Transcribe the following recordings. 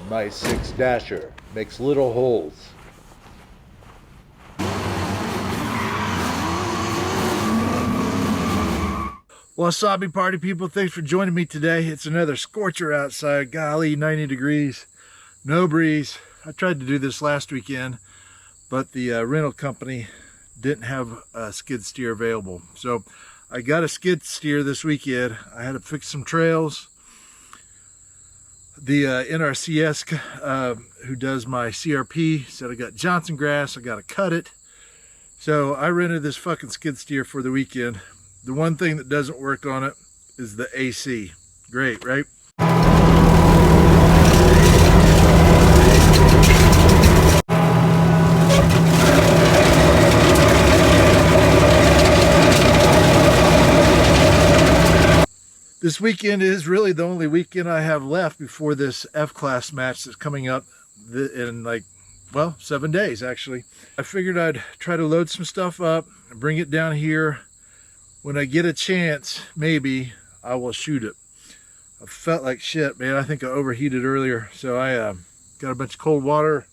My 6 Dasher makes little holes. Wasabi party people, thanks for joining me today. It's another scorcher outside. Golly, 90 degrees, no breeze. I tried to do this last weekend, but the rental company didn't have a skid steer available. So I got a skid steer this weekend. I had to fix some trails. The NRCS who does my CRP said I got Johnson grass, I got to cut it. So I rented this fucking skid steer for the weekend. The one thing that doesn't work on it is the AC. Great, right? This weekend is really the only weekend I have left before this F-class match that's coming up in like, well, 7 days actually. I figured I'd try to load some stuff up and bring it down here. When I get a chance, maybe I will shoot it. I felt like shit, man. I think I overheated earlier. So I got a bunch of cold water,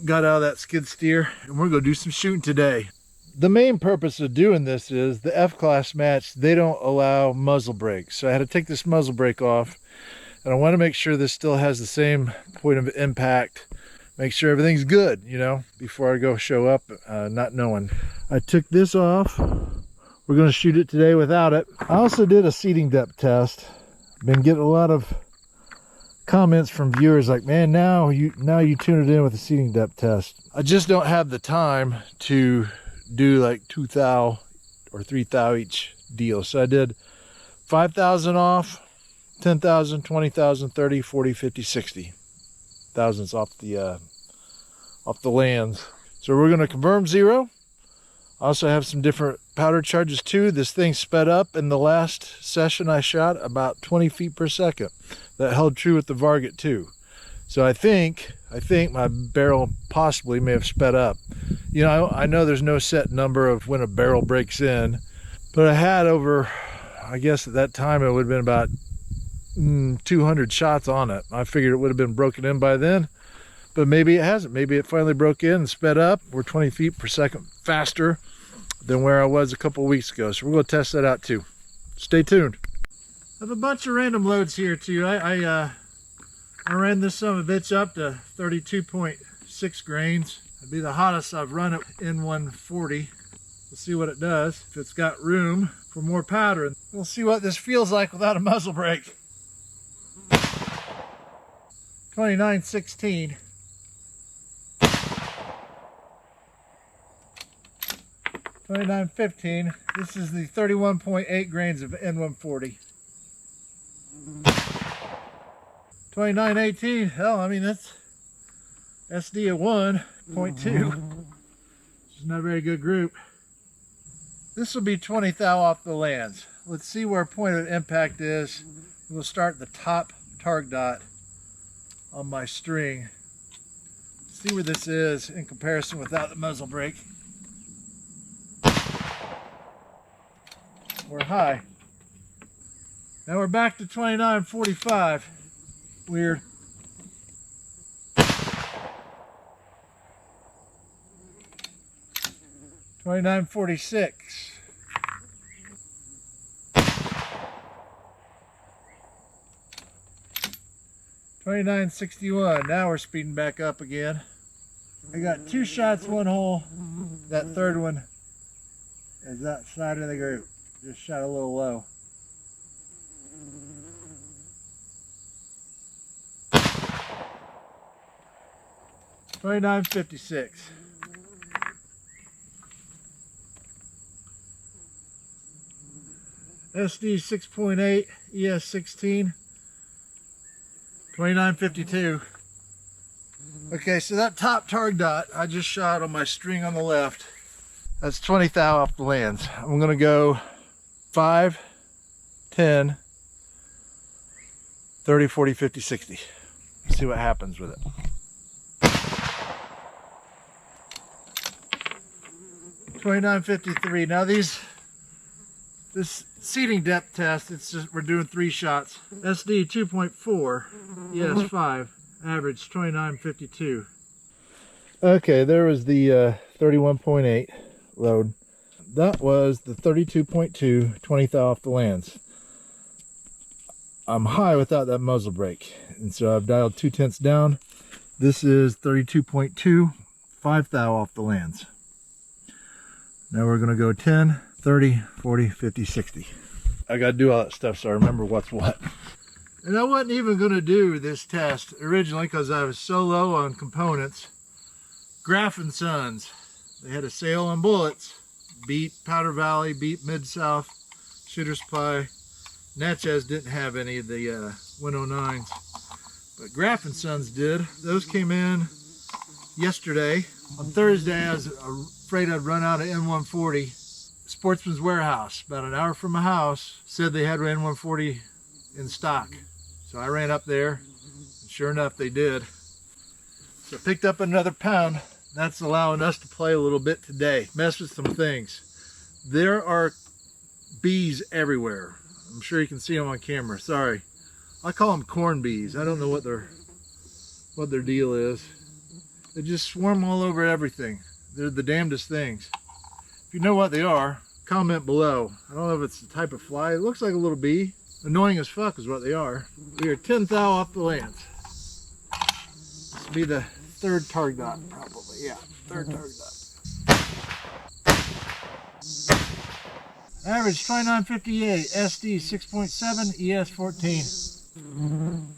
got out of that skid steer, and we're gonna do some shooting today. The main purpose of doing this is the F-class match, they don't allow muzzle brakes. So I had to take this muzzle brake off, and I want to make sure this still has the same point of impact. Make sure everything's good, you know, before I go show up not knowing. I took this off. We're going to shoot it today without it. I also did a seating depth test. Been getting a lot of comments from viewers like, man, now you tune it in with a seating depth test. I just don't have the time to do like 2 thou or 3 thou each deal. So I did 5,000 off, 10,000, 20,000, 30, 40, 50, 60 thousands off the lands. So we're going to confirm 0. I also have some different powder charges too. This thing sped up in the last session I shot about 20 feet per second. That held true with the Varget too. So I think my barrel possibly may have sped up. You know, I know there's no set number of when a barrel breaks in, but I had over, I guess at that time it would have been about 200 shots on it. I figured it would have been broken in by then, but maybe it hasn't. Maybe it finally broke in and sped up. We're 20 feet per second faster than where I was a couple of weeks ago. So we're going to test that out too. Stay tuned. I have a bunch of random loads here too. I ran this son of a bitch up to 32.6 grains. It'd be the hottest I've run it in 140. We'll see what it does. If it's got room for more powder. We'll see what this feels like without a muzzle brake. 29.16. 29.15. This is the 31.8 grains of N140. 29.18. Hell, I mean that's SD at 1.2. This is not a very good group. This will be 20 thou off the lands. Let's see where point of impact is. We'll start the top target dot on my string. See where this is in comparison without the muzzle brake. We're high. Now we're back to 29.45. Weird. 29.46. 29.61. Now we're speeding back up again. I got 2 shots, 1 hole. That third one is that side of the group. Just shot a little low. $29.56. SD 6.8, ES 16. $29.52. Okay, so that top target dot I just shot on my string on the left, that's 20 thou off the lands. I'm gonna go 5, 10, 30, 40, 50, 60. See what happens with it. $29.53. Now these This seating depth test, it's just, we're doing 3 shots. SD 2.4, ES5, average 29.52. Okay, there was the 31.8 load. That was the 32.2, 20 thou off the lands. I'm high without that muzzle brake, and so I've dialed 2/10 down. This is 32.2, 5 thou off the lands. Now we're gonna go 10, 30, 40, 50, 60. I gotta do all that stuff so I remember what's what. And I wasn't even gonna do this test originally because I was so low on components. Graf & Sons, they had a sale on bullets. Beat Powder Valley, beat Mid-South, Shooter Supply. Natchez didn't have any of the 109s, but Graf & Sons did. Those came in yesterday. On Thursday, I was afraid I'd run out of N140. Sportsman's Warehouse, about an hour from my house, said they had N140 in stock. So I ran up there, and sure enough, they did. So I picked up another pound. That's allowing us to play a little bit today, mess with some things. There are bees everywhere. I'm sure you can see them on camera. Sorry, I call them corn bees. I don't know what their deal is. They just swarm all over everything. They're the damnedest things. If you know what they are, comment below. I don't know if it's the type of fly. It looks like a little bee. Annoying as fuck is what they are. We are 10 thou off the lands. This will be the 3rd target dot, probably. Yeah, 3rd target dot. Average 29.58, SD 6.7, ES 14.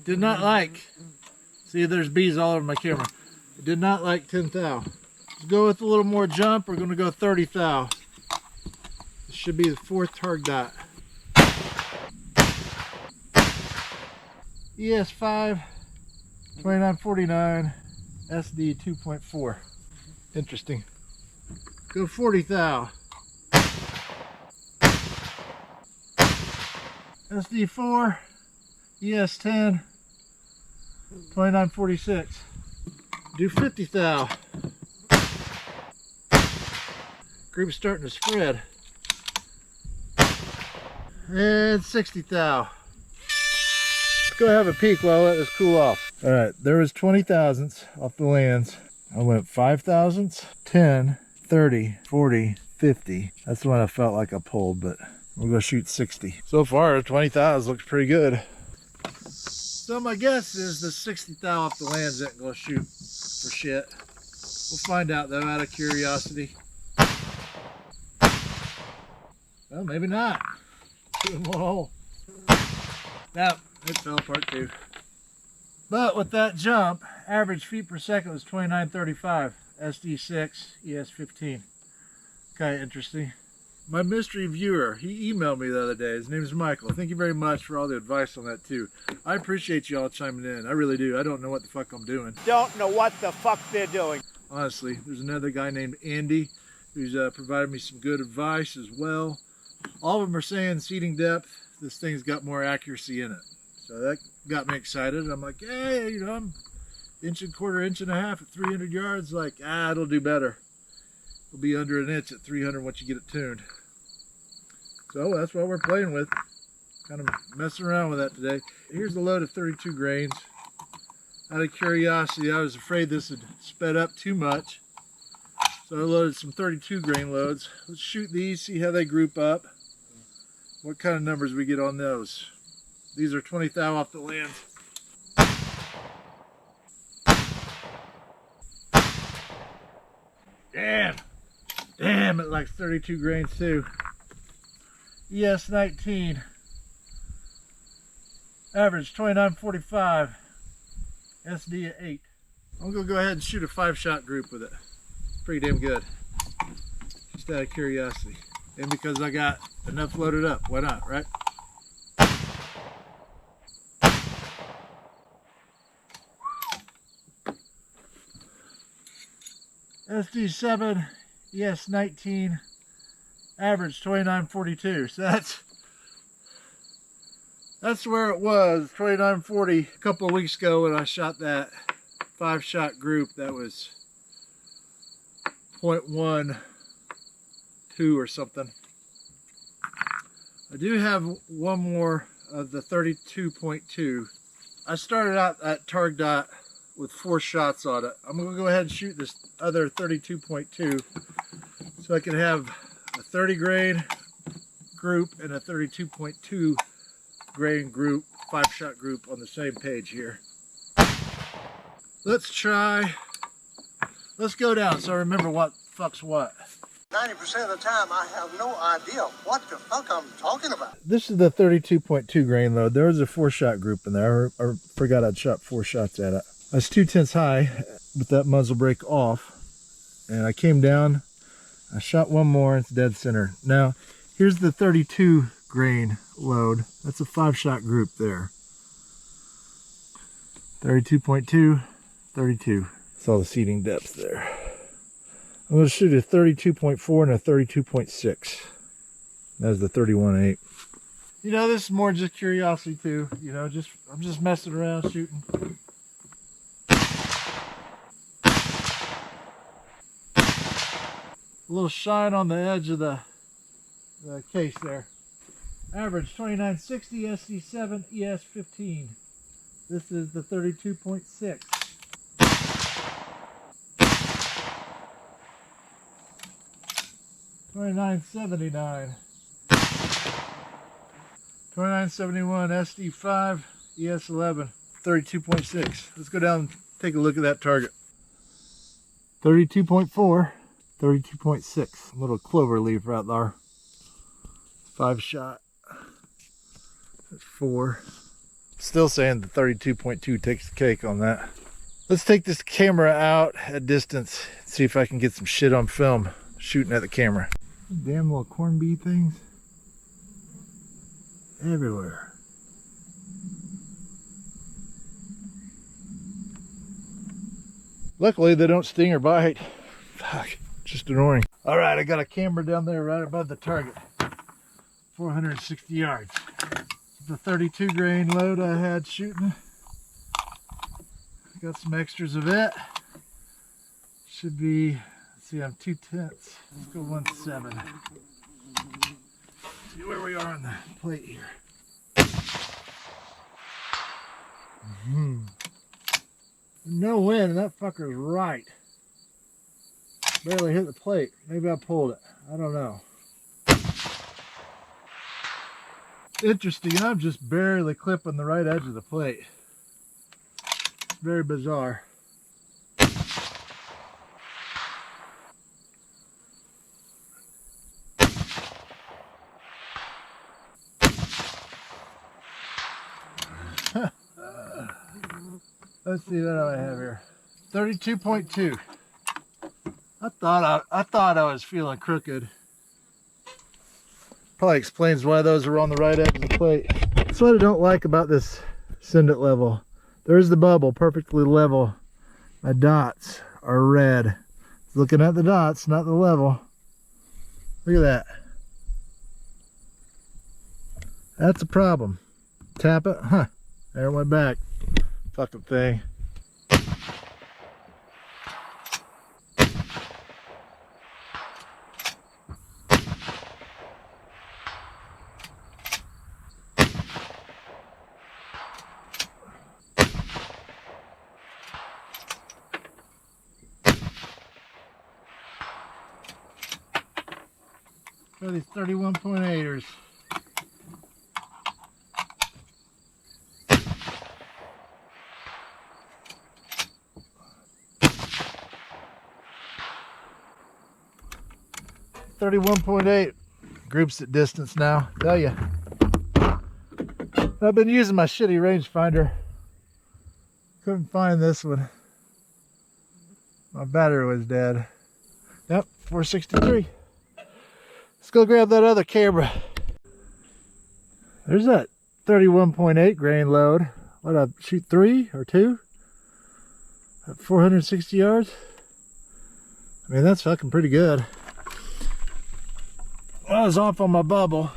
Did not like. See, there's bees all over my camera. Did not like 10 thou. Let's go with a little more jump. We're going to go 30 thou. This should be the 4th target dot. ES 5, 29.49, SD 2.4. Interesting. Go 40 thou. SD4, ES10, 29.46. Do 50 thou. Group's starting to spread. And 60 thou. Let's go have a peek while I let this cool off. All right, there was 20 thousandths off the lands. I went 5 thousandths, 10, 30, 40, 50. That's the one I felt like I pulled, but we'll go shoot 60. So far, 20 thous looks pretty good. So my guess is the 60 thou off the lands isn't gonna shoot for shit. We'll find out though, out of curiosity. Well, maybe not. Shoot one hole. Nope, it fell apart too. But with that jump, average feet per second was 29.35. SD6, ES15. Kind of interesting. My mystery viewer, he emailed me the other day. His name is Michael. Thank you very much for all the advice on that too. I appreciate you all chiming in. I really do. I don't know what the fuck I'm doing. Don't know what the fuck they're doing. Honestly, there's another guy named Andy who's provided me some good advice as well. All of them are saying seating depth, this thing's got more accuracy in it. So that got me excited. I'm like, hey, you know, I'm inch and quarter, inch and a half at 300 yards. Like, it'll do better. It'll be under an inch at 300 once you get it tuned. So that's what we're playing with. Kind of messing around with that today. Here's a load of 32 grains. Out of curiosity, I was afraid this had sped up too much. So I loaded some 32 grain loads. Let's shoot these, see how they group up. What kind of numbers we get on those. These are 20 thou off the land. Damn, it likes 32 grains too. ES19. Average 29.45. SD at 8. I'm gonna go ahead and shoot a 5-shot group with it. Pretty damn good. Just out of curiosity. And because I got enough loaded up, why not, right? SD7, ES19, average 29.42. So that's where it was, 29.40 a couple of weeks ago when I shot that 5-shot group. That was 0.12 or something. I do have one more of the 32.2. I started out at Targ Dot with 4 shots on it. I'm going to go ahead and shoot this other 32.2 so I can have a 30 grain group and a 32.2 grain group, 5-shot group on the same page here. Let's go down so I remember what fuck's what. 90% of the time, I have no idea what the fuck I'm talking about. This is the 32.2 grain load. There was a 4-shot group in there. I forgot I'd shot 4 shots at it. I was 2/10 high with that muzzle brake off, and I came down. I shot one more. It's dead center. Now, here's the 32 grain load. That's a 5-shot group there. 32.2, 32. That's all the seating depth there. I'm going to shoot a 32.4 and a 32.6. That's the 31.8. You know, this is more just curiosity too. You know, I'm just messing around shooting. A little shine on the edge of the case there. Average 2960 SD7 ES15. This is the 32.6. 2979. 2971 SD5 ES11. 32.6. Let's go down and take a look at that target. 32.4. 32.6. Little clover leaf right there. 5-shot. That's 4. Still saying the 32.2 takes the cake on that. Let's take this camera out at distance. See if I can get some shit on film shooting at the camera. Damn little corned beef things. Everywhere. Luckily they don't sting or bite. Fuck, just annoying. All right, I got a camera down there right above the target. 460 yards. The 32 grain load I had shooting. Got some extras of it. Should be, let's see, I'm 2/10. Let's go 1/7. See where we are on the plate here. No wind, and that fucker's right. Barely hit the plate. Maybe I pulled it. I don't know. Interesting, I'm just barely clipping the right edge of the plate. Very bizarre. Let's see what I have here. 32.2. I thought I was feeling crooked. Probably explains why those are on the right edge of the plate. That's what I don't like about this send it level. There's the bubble, perfectly level. My dots are red. Looking at the dots, not the level. Look at that. That's a problem. Tap it, huh? There it went back. Fucking thing. For these 31.8ers. .8 groups at distance now. Tell you, I've been using my shitty rangefinder. Couldn't find this one. My battery was dead. Yep, 463. Let's go grab that other camera. There's that 31.8 grain load. What, I shoot 3 or 2 at 460 yards? I mean, that's fucking pretty good. I was off on my bubble.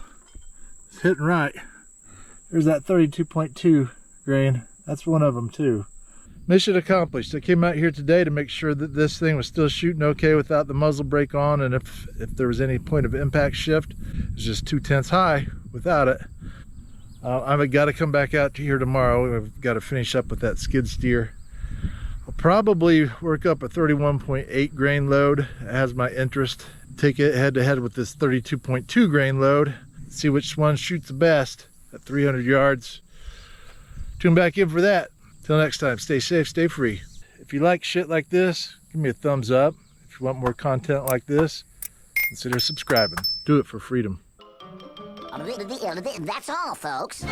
It's hitting right. There's that 32.2 grain. That's one of them too. Mission accomplished. I came out here today to make sure that this thing was still shooting okay without the muzzle brake on, and if there was any point of impact shift, it's just 2/10 high without it. I've got to come back out to here tomorrow. I've got to finish up with that skid steer. I'll probably work up a 31.8 grain load. It has my interest. Take it head to head with this 32.2 grain load. See which one shoots the best at 300 yards. Tune back in for that. Till next time, stay safe, stay free. If you like shit like this, give me a thumbs up. If you want more content like this, consider subscribing. Do it for freedom. That's all, folks.